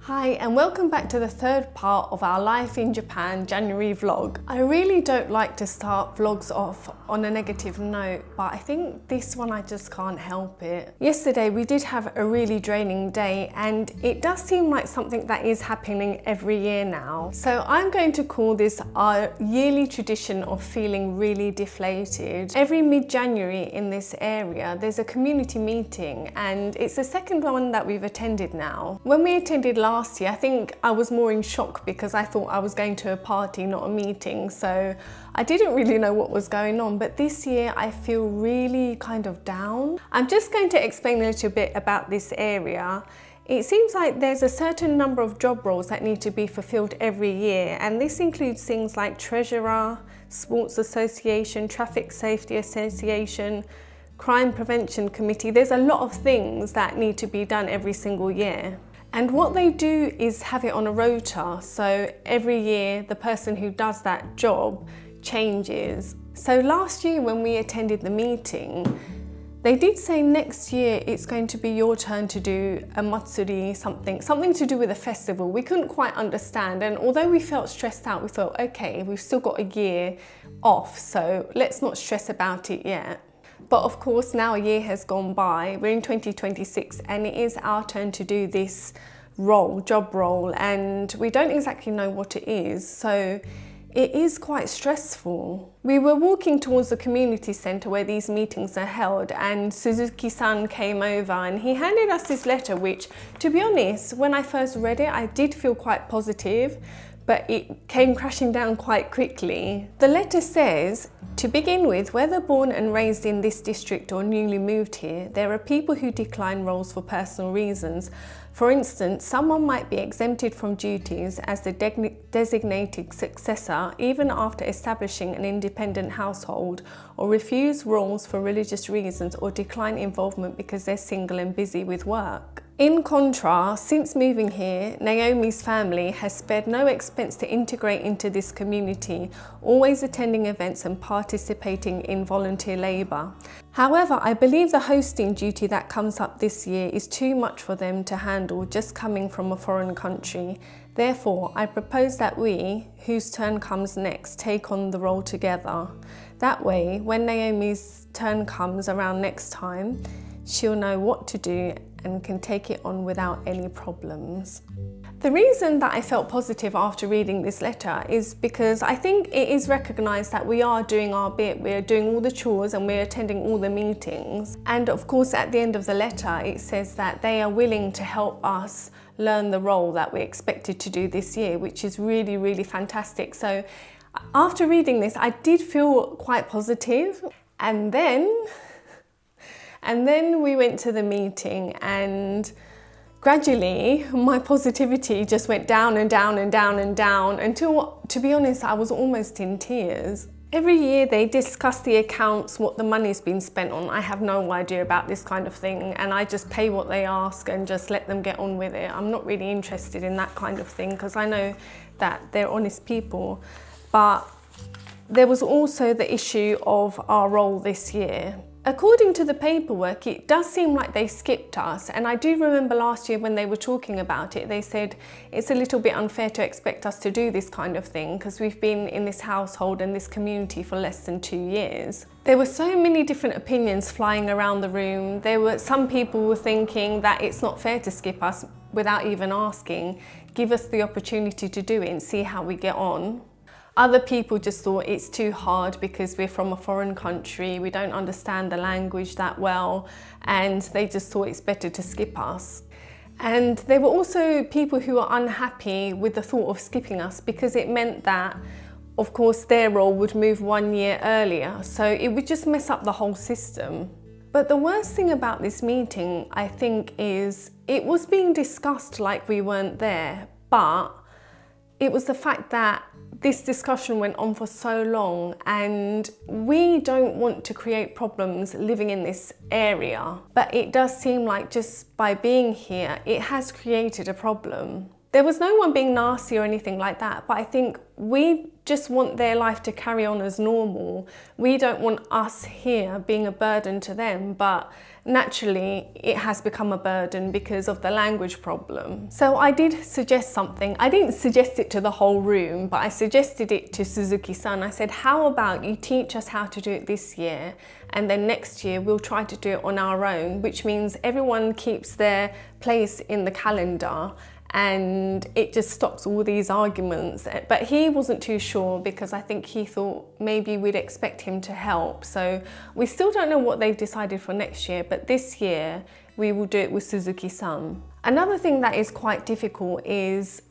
Hi and welcome back to the third part of our Life in Japan January vlog. I really don't like to start vlogs off on a negative note, but I think this one I just can't help it. Yesterday we did have a really draining day and it does seem like something that is happening every year now. So I'm going to call this our yearly tradition of feeling really deflated. Every mid-January in this area there's a community meeting and it's the second one that we've attended now. When we attended last year, I think I was more in shock because I thought I was going to a party, not a meeting, so I didn't really know what was going on. But this year I feel really kind of down. I'm just going to explain a little bit about this area. It seems like there's a certain number of job roles that need to be fulfilled every year, and this includes things like treasurer, sports association, traffic safety association, crime prevention committee. There's a lot of things that need to be done every single year. And what they do is have it on a rota, so every year the person who does that job changes. So last year when we attended the meeting, they did say next year it's going to be your turn to do a matsuri, something to do with a festival. We couldn't quite understand, and although we felt stressed out, we thought, okay, we've still got a year off, so let's not stress about it yet. But of course, now a year has gone by, we're in 2026 and it is our turn to do this job role, and we don't exactly know what it is, so it is quite stressful. We were walking towards the community centre where these meetings are held, and Suzuki-san came over and he handed us this letter, which, to be honest, when I first read it, I did feel quite positive, but it came crashing down quite quickly. The letter says, to begin with, whether born and raised in this district or newly moved here, there are people who decline roles for personal reasons. For instance, someone might be exempted from duties as the designated successor even after establishing an independent household, or refuse roles for religious reasons, or decline involvement because they're single and busy with work. In contrast, since moving here, Naomi's family has spared no expense to integrate into this community, always attending events and participating in volunteer labour. However, I believe the hosting duty that comes up this year is too much for them to handle just coming from a foreign country. Therefore, I propose that we, whose turn comes next, take on the role together. That way, when Naomi's turn comes around next time, she'll know what to do and can take it on without any problems. The reason that I felt positive after reading this letter is because I think it is recognised that we are doing our bit, we're doing all the chores and we're attending all the meetings. And of course at the end of the letter it says that they are willing to help us learn the role that we're expected to do this year, which is really, really fantastic. So after reading this I did feel quite positive, and then we went to the meeting and gradually my positivity just went down and down and down and down until, to be honest, I was almost in tears. Every year they discuss the accounts, what the money's been spent on. I have no idea about this kind of thing, and I just pay what they ask and just let them get on with it. I'm not really interested in that kind of thing because I know that they're honest people. But there was also the issue of our role this year. According to the paperwork, it does seem like they skipped us, and I do remember last year when they were talking about it, they said it's a little bit unfair to expect us to do this kind of thing because we've been in this household and this community for less than 2 years. There were so many different opinions flying around the room. Some people were thinking that it's not fair to skip us without even asking, give us the opportunity to do it and see how we get on. Other people just thought it's too hard because we're from a foreign country, we don't understand the language that well, and they just thought it's better to skip us. And there were also people who were unhappy with the thought of skipping us because it meant that, of course, their role would move 1 year earlier, so it would just mess up the whole system. But the worst thing about this meeting, I think, is it was being discussed like we weren't there, but it was the fact that this discussion went on for so long, and we don't want to create problems living in this area, but it does seem like just by being here it has created a problem. There was no one being nasty or anything like that, but I think we just want their life to carry on as normal. We don't want us here being a burden to them, but naturally it has become a burden because of the language problem. So I did suggest something. I didn't suggest it to the whole room, but I suggested it to Suzuki-san. I said, how about you teach us how to do it this year, and then next year we'll try to do it on our own, which means everyone keeps their place in the calendar and it just stops all these arguments. But he wasn't too sure because I think he thought maybe we'd expect him to help. So we still don't know what they've decided for next year, but this year we will do it with Suzuki-san. Another thing that is quite difficult is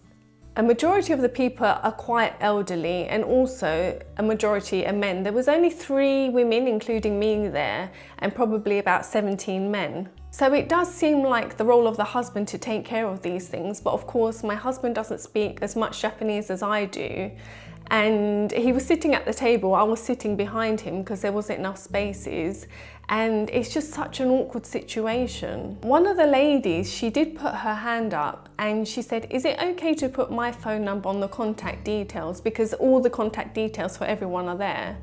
a majority of the people are quite elderly, and also a majority are men. There was only 3 women, including me there, and probably about 17 men. So it does seem like the role of the husband to take care of these things, but of course my husband doesn't speak as much Japanese as I do, and he was sitting at the table, I was sitting behind him because there wasn't enough spaces, and it's just such an awkward situation. One of the ladies, she did put her hand up and she said, is it okay to put my phone number on the contact details, because all the contact details for everyone are there.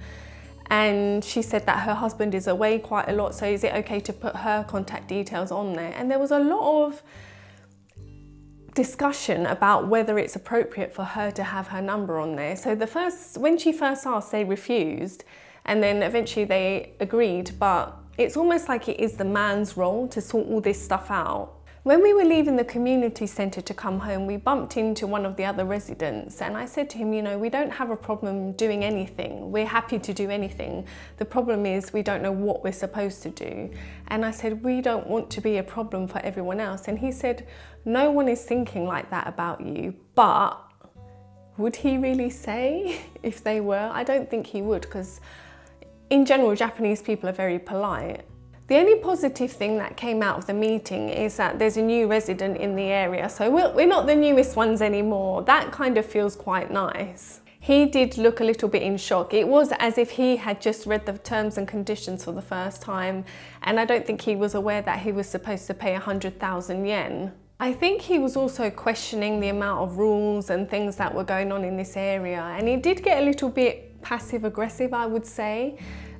And she said that her husband is away quite a lot, so is it okay to put her contact details on there? And there was a lot of discussion about whether it's appropriate for her to have her number on there. So when she first asked, they refused, and then eventually they agreed, but it's almost like it is the man's role to sort all this stuff out. When we were leaving the community centre to come home, we bumped into one of the other residents, and I said to him, you know, we don't have a problem doing anything. We're happy to do anything. The problem is we don't know what we're supposed to do. And I said, we don't want to be a problem for everyone else. And he said, no one is thinking like that about you, but would he really say if they were? I don't think he would, because in general, Japanese people are very polite. The only positive thing that came out of the meeting is that there's a new resident in the area, so we're not the newest ones anymore. That kind of feels quite nice. He did look a little bit in shock. It was as if he had just read the terms and conditions for the first time, and I don't think he was aware that he was supposed to pay 100,000 yen. I think he was also questioning the amount of rules and things that were going on in this area, and he did get a little bit passive aggressive, I would say.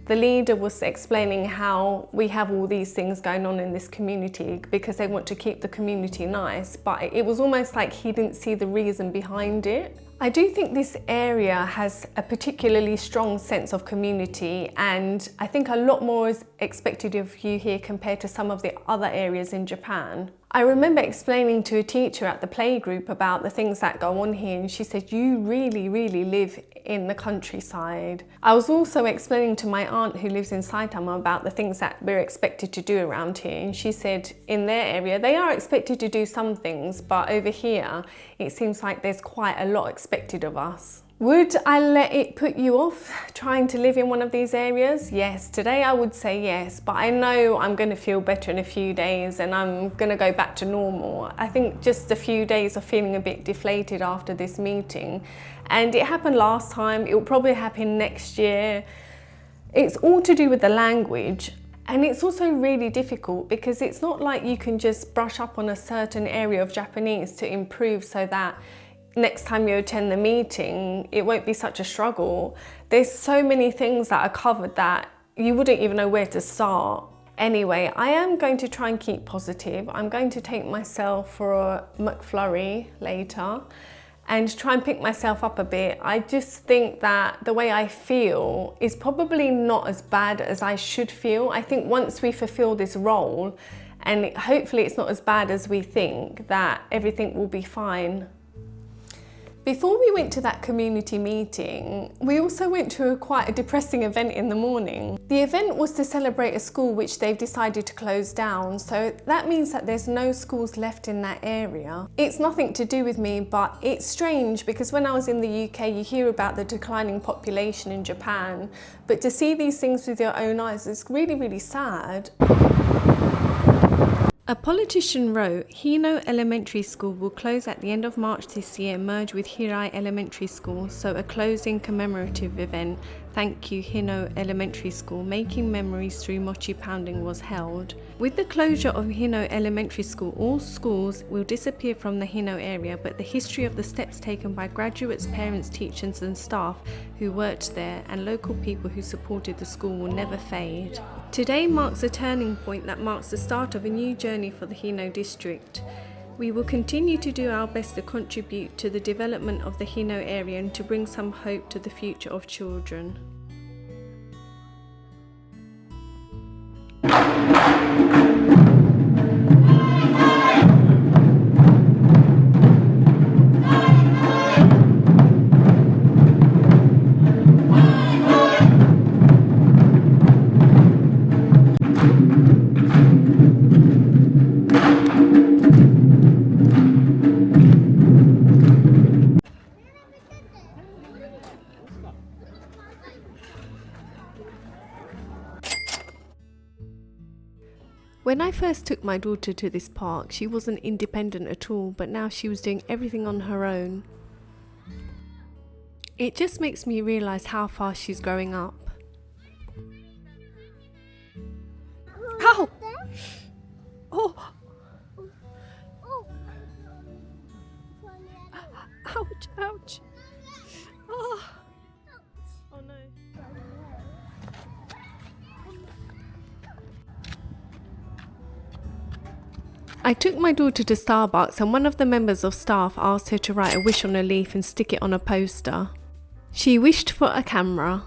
The leader was explaining how we have all these things going on in this community because they want to keep the community nice, but it was almost like he didn't see the reason behind it. I do think this area has a particularly strong sense of community, and I think a lot more is expected of you here compared to some of the other areas in Japan. I remember explaining to a teacher at the playgroup about the things that go on here, and she said, you really, really live in the countryside. I was also explaining to my aunt who lives in Saitama about the things that we're expected to do around here, and she said in their area they are expected to do some things, but over here it seems like there's quite a lot expected of us. Would I let it put you off trying to live in one of these areas? Yes, today I would say yes, but I know I'm going to feel better in a few days and I'm going to go back to normal. I think just a few days of feeling a bit deflated after this meeting, and it happened last time, it will probably happen next year. It's all to do with the language, and it's also really difficult because it's not like you can just brush up on a certain area of Japanese to improve so that next time you attend the meeting, it won't be such a struggle. There's so many things that are covered that you wouldn't even know where to start. Anyway, I am going to try and keep positive. I'm going to take myself for a McFlurry later and try and pick myself up a bit. I just think that the way I feel is probably not as bad as I should feel. I think once we fulfill this role, and hopefully it's not as bad as we think, that everything will be fine. Before we went to that community meeting, we also went to quite a depressing event in the morning. The event was to celebrate a school which they've decided to close down, so that means that there's no schools left in that area. It's nothing to do with me, but it's strange because when I was in the UK, you hear about the declining population in Japan, but to see these things with your own eyes is really, really sad. A politician wrote, Hino Elementary School will close at the end of March this year, merge with Hirai Elementary School, so a closing commemorative event. Thank You Hino Elementary School, Making Memories Through Mochi Pounding was held. With the closure of Hino Elementary School, all schools will disappear from the Hino area, but the history of the steps taken by graduates, parents, teachers and staff who worked there and local people who supported the school will never fade. Today marks a turning point that marks the start of a new journey for the Hino district. We will continue to do our best to contribute to the development of the Hino area and to bring some hope to the future of children. When I first took my daughter to this park, she wasn't independent at all, but now she was doing everything on her own. It just makes me realise how fast she's growing up. Ow! Oh! Ouch, ouch! Oh, oh no. I took my daughter to Starbucks and one of the members of staff asked her to write a wish on a leaf and stick it on a poster. She wished for a camera.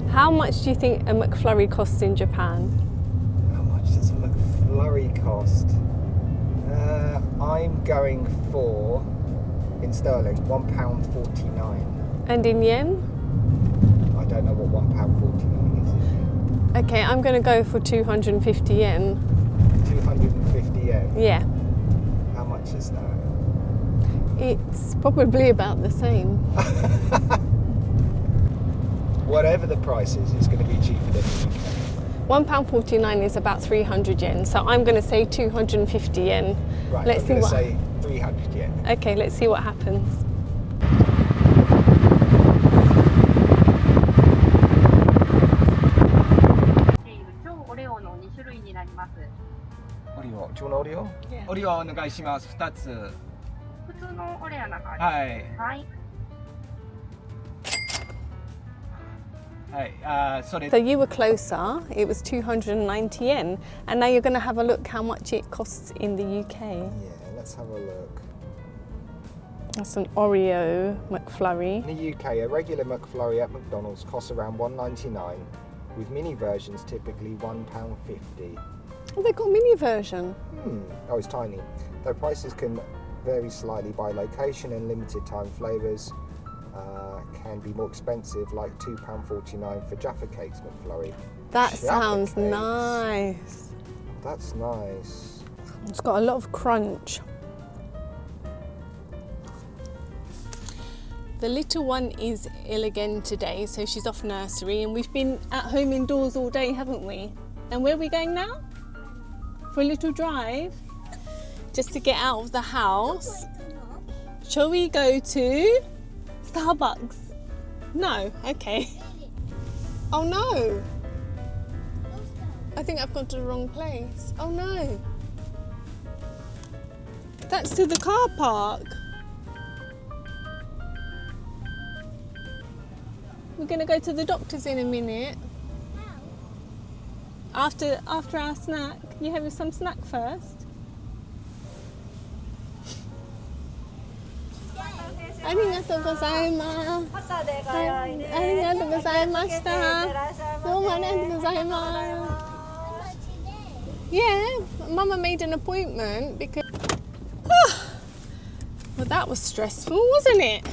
How much do you think a McFlurry costs in Japan? How much does a McFlurry cost? I'm going for, in sterling, £1.49. And in yen? I don't know what £1.49 is in yen. Okay, I'm going to go for 250 yen. 250 yen? Yeah. How much is that? It's probably about the same. Whatever the price is, it's going to be cheaper than the UK. £1.49 is about 300 yen, so I'm going to say 250 yen. Right, let's I'm see going to what. say 300 yen. Okay, let's see what happens. Oreo. Do you want Oreo? Yeah. オリオお願いします。2つ。普通のオレアな感じ。はい。はい。はい。それ So you were closer, it was 290 yen, and now you're going to have a look how much it costs in the UK. Yeah, let's have a look. That's an Oreo McFlurry. In the UK, a regular McFlurry at McDonald's costs around $1.99, with mini versions typically £1.50. Oh, they've got a mini version. Oh, it's tiny. Though prices can vary slightly by location and limited time flavours can be more expensive, like £2.49 for Jaffa Cakes McFlurry. That Jaffa sounds Cakes. nice. That's nice. It's got a lot of crunch. The little one is ill again today, so she's off nursery, and we've been at home indoors all day, haven't we? And where are we going now? For a little drive? Just to get out of the house. Shall we go to Starbucks? No? Okay. Oh no! I think I've gone to the wrong place. Oh no! That's to the car park. We're going to go to the doctor's in a minute. After our snack. You have some snack first? ありがとうございます。朝でご用意です。ありがとうございました。いってらっしゃいませ。どうもありがとうございます。Yeah, Mama made an appointment because. Well, that was stressful, wasn't it?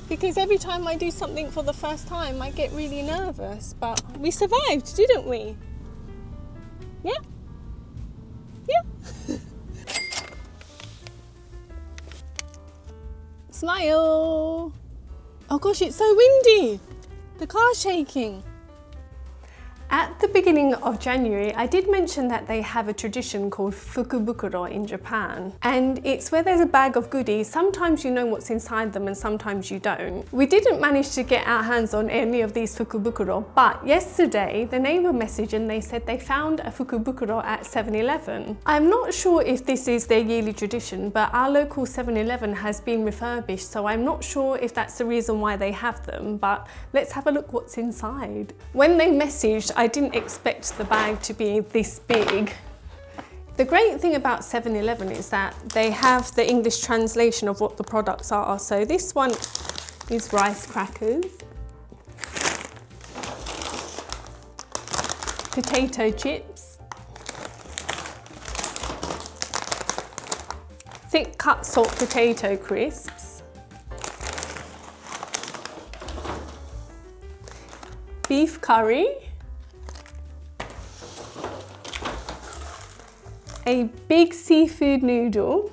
Because every time I do something for the first time, I get really nervous. But we survived, didn't we? Yeah? Yeah? Smile! Oh gosh, it's so windy! The car's shaking. At the beginning of January, I did mention that they have a tradition called fukubukuro in Japan, and it's where there's a bag of goodies. Sometimes you know what's inside them and sometimes you don't. We didn't manage to get our hands on any of these fukubukuro, but yesterday the neighbour messaged and they said they found a fukubukuro at 7-Eleven. I'm not sure if this is their yearly tradition, but our local 7-Eleven has been refurbished, so I'm not sure if that's the reason why they have them, but let's have a look what's inside. When they messaged, I didn't expect the bag to be this big. The great thing about 7-Eleven is that they have the English translation of what the products are. So this one is rice crackers, potato chips, thick cut salt potato crisps, beef curry, a big seafood noodle,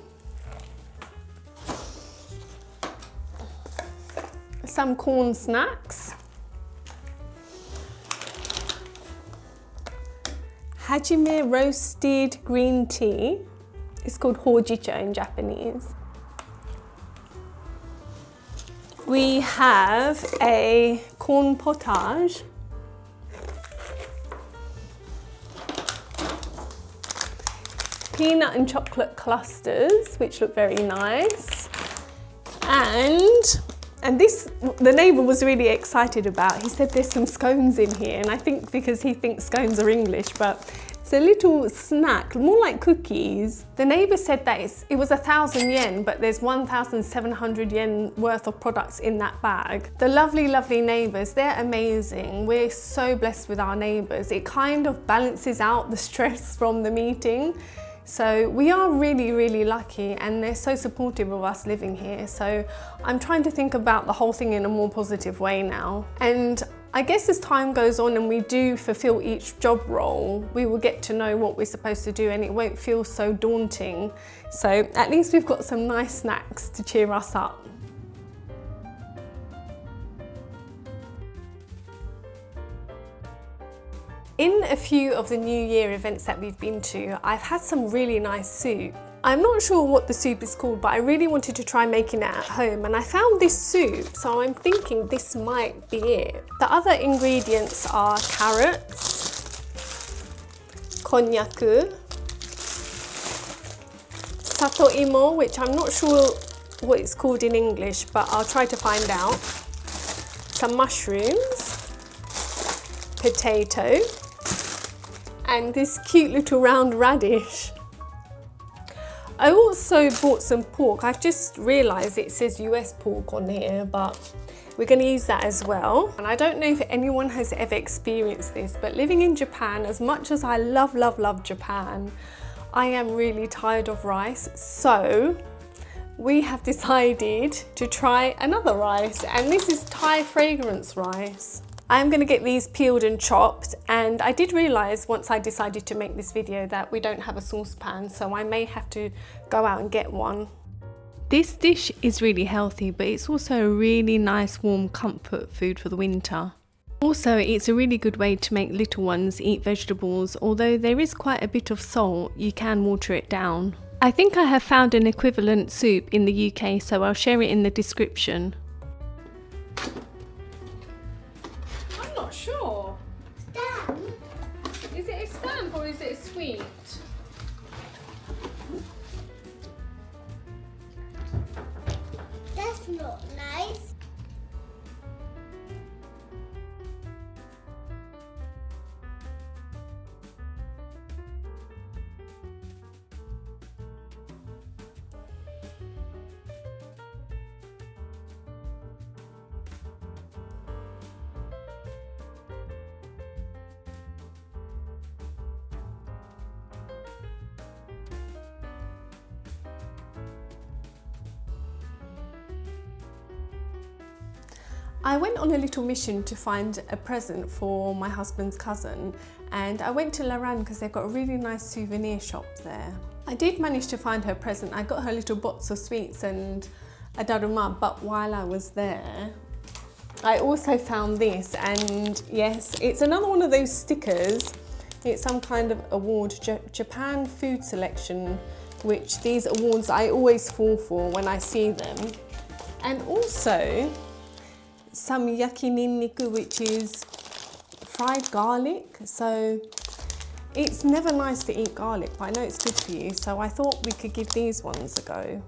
some corn snacks, hajime roasted green tea. It's called hojicha in Japanese. We have a corn potage, peanut and chocolate clusters, which look very nice. And this, the neighbour was really excited about. He said there's some scones in here, and I think because he thinks scones are English, but it's a little snack, more like cookies. The neighbour said that it was 1,000 yen, but there's 1,700 yen worth of products in that bag. The lovely, lovely neighbours, they're amazing. We're so blessed with our neighbours. It kind of balances out the stress from the meeting. So we are really, really lucky, and they're so supportive of us living here. So I'm trying to think about the whole thing in a more positive way now. And I guess as time goes on and we do fulfill each job role, we will get to know what we're supposed to do and it won't feel so daunting. So at least we've got some nice snacks to cheer us up. In a few of the New Year events that we've been to, I've had some really nice soup. I'm not sure what the soup is called, but I really wanted to try making it at home, and I found this soup, so I'm thinking this might be it. The other ingredients are carrots, konnyaku, satoimo, which I'm not sure what it's called in English, but I'll try to find out, some mushrooms, potato, and this cute little round radish. I also bought some pork. I've just realised it says US pork on here, but we're going to use that as well. And I don't know if anyone has ever experienced this, but living in Japan, as much as I love, love, love Japan, I am really tired of rice. So we have decided to try another rice, and this is Thai fragrance rice. I'm going to get these peeled and chopped, and I did realise once I decided to make this video that we don't have a saucepan, so I may have to go out and get one. This dish is really healthy, but it's also a really nice warm comfort food for the winter. Also, it's a really good way to make little ones eat vegetables. Although there is quite a bit of salt, you can water it down. I think I have found an equivalent soup in the UK, so I'll share it in the description. Sure. Stamp? Is it a stamp or is it a sweet? That's not nice. I went on a little mission to find a present for my husband's cousin, and I went to Laran because they've got a really nice souvenir shop there. I did manage to find her present. I got her little box of sweets and a daruma, but while I was there, I also found this, and yes, it's another one of those stickers. It's some kind of award, Japan Food Selection, which these awards I always fall for when I see them. And also some yakininniku, which is fried garlic. So it's never nice to eat garlic, but I know it's good for you. So I thought we could give these ones a go.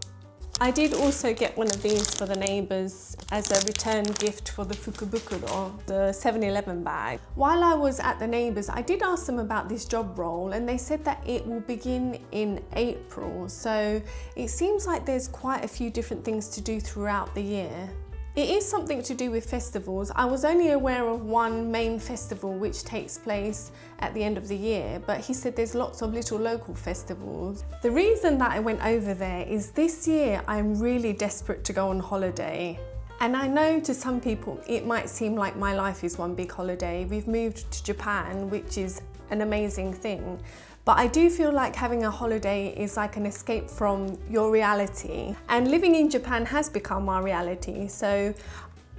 I did also get one of these for the neighbours as a return gift for the fukubukuro, the 7-Eleven bag. While I was at the neighbours, I did ask them about this job role, and they said that it will begin in April. So it seems like there's quite a few different things to do throughout the year. It is something to do with festivals. I was only aware of one main festival which takes place at the end of the year, but he said there's lots of little local festivals. The reason that I went over there is this year I'm really desperate to go on holiday. And I know to some people it might seem like my life is one big holiday. We've moved to Japan, which is an amazing thing. But I do feel like having a holiday is like an escape from your reality. And living in Japan has become our reality. So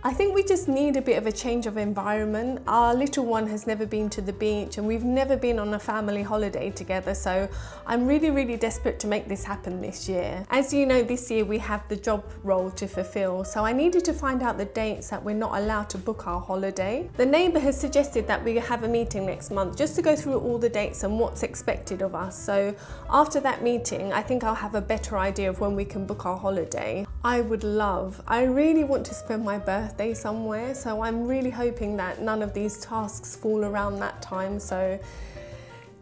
I think we just need a bit of a change of environment. Our little one has never been to the beach, and we've never been on a family holiday together. So I'm really, really desperate to make this happen this year. As you know, this year we have the job role to fulfill. So I needed to find out the dates that we're not allowed to book our holiday. The neighbour has suggested that we have a meeting next month just to go through all the dates and what's expected of us. So after that meeting, I think I'll have a better idea of when we can book our holiday. I really want to spend my birthday somewhere, so I'm really hoping that none of these tasks fall around that time. So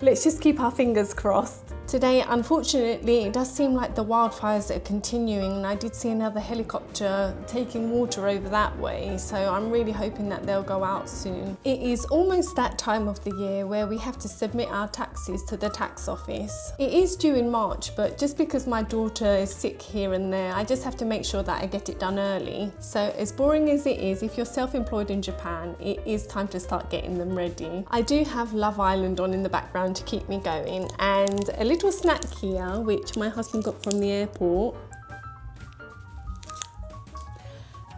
let's just keep our fingers crossed. Today, unfortunately, it does seem like the wildfires are continuing, and I did see another helicopter taking water over that way, so I'm really hoping that they'll go out soon. It is almost that time of the year where we have to submit our taxes to the tax office. It is due in March, but just because my daughter is sick here and there, I just have to make sure that I get it done early. So as boring as it is, if you're self-employed in Japan, it is time to start getting them ready. I do have Love Island on in the background to keep me going, and a little snack here which my husband got from the airport.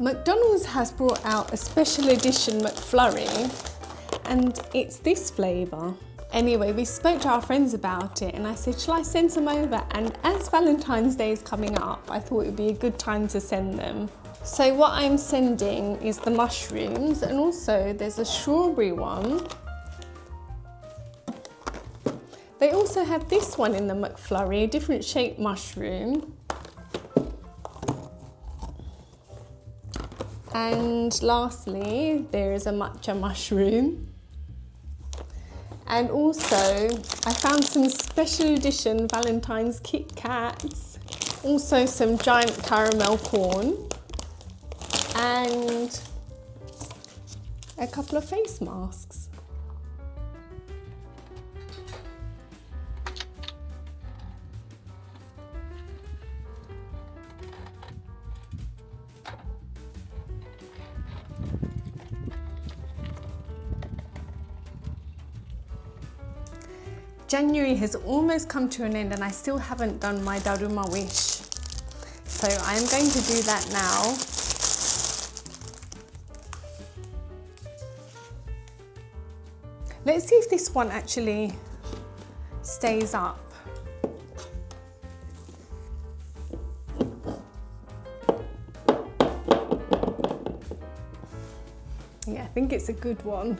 McDonald's has brought out a special edition McFlurry, and it's this flavour. Anyway, we spoke to our friends about it, and I said, shall I send some over? And as Valentine's Day is coming up, I thought it would be a good time to send them. So what I'm sending is the mushrooms, and also there's a strawberry one. They also have this one in the McFlurry, a different shaped mushroom. And lastly, there is a matcha mushroom. And also, I found some special edition Valentine's Kit Kats. Also some giant caramel corn. And a couple of face masks. January has almost come to an end, and I still haven't done my Daruma wish. So I'm going to do that now. Let's see if this one actually stays up. Yeah, I think it's a good one.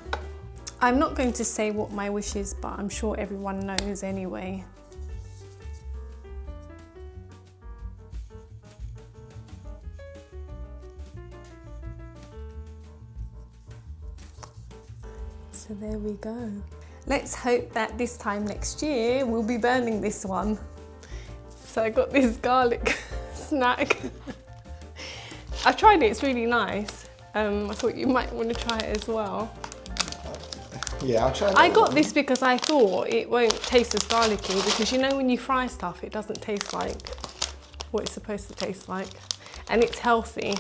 I'm not going to say what my wish is, but I'm sure everyone knows anyway. So there we go. Let's hope that this time next year we'll be burning this one. So I got this garlic snack. I tried it, it's really nice. I thought you might want to try it as well. Yeah, I'll try that. I got this because I thought it won't taste as garlicky, because you know when you fry stuff it doesn't taste like what it's supposed to taste like, and it's healthy.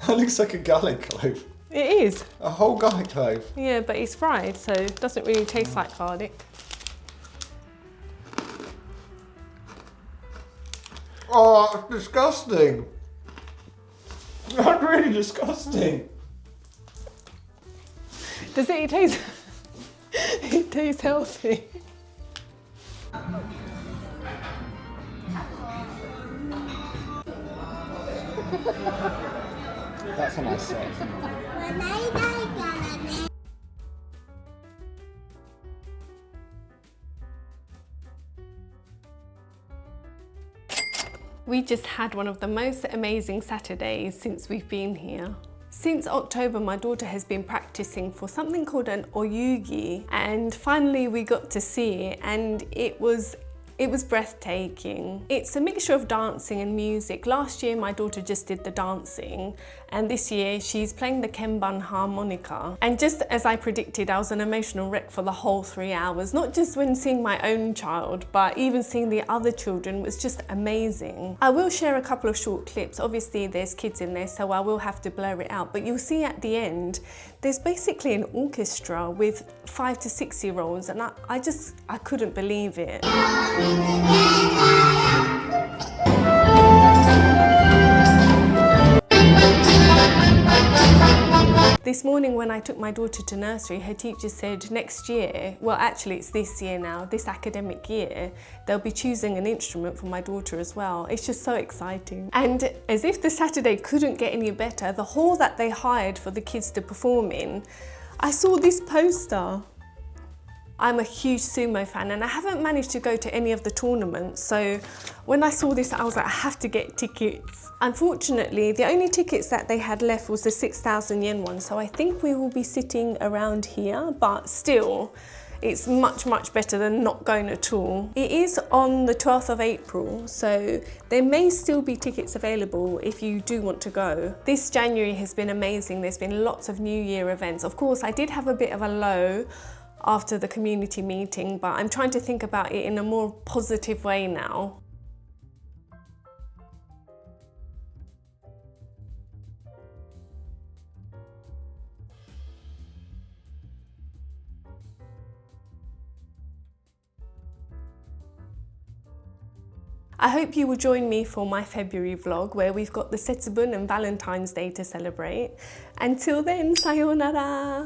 That looks like a garlic clove. It is. A whole garlic clove. Yeah, but it's fried, so it doesn't really taste like garlic. Oh, it's disgusting. That's really disgusting. Does it taste? It tastes healthy. That's a nice set. We just had one of the most amazing Saturdays since we've been here. Since October, my daughter has been practicing for something called an oyugi, and finally we got to see it, and it was breathtaking. It's a mixture of dancing and music. Last year my daughter just did the dancing, and this year she's playing the Kenban harmonica. And just as I predicted, I was an emotional wreck for the whole 3 hours, not just when seeing my own child, but even seeing the other children was just amazing. I will share a couple of short clips. Obviously there's kids in there, so I will have to blur it out, but you'll see at the end there's basically an orchestra with 5 to 6-year-olds, and I couldn't believe it. This morning when I took my daughter to nursery, her teacher said next year, well actually it's this year now, this academic year, they'll be choosing an instrument for my daughter as well. It's just so exciting. And as if the Saturday couldn't get any better, the hall that they hired for the kids to perform in, I saw this poster. I'm a huge sumo fan and I haven't managed to go to any of the tournaments, so when I saw this I was like, I have to get tickets. Unfortunately, the only tickets that they had left was the 6,000 yen one, so I think we will be sitting around here, but still, it's much better than not going at all. It is on the 12th of April, so there may still be tickets available if you do want to go. This January has been amazing. There's been lots of New Year events. Of course, I did have a bit of a low after the community meeting, but I'm trying to think about it in a more positive way now. I hope you will join me for my February vlog where we've got the Setsubun and Valentine's Day to celebrate. Until then, sayonara!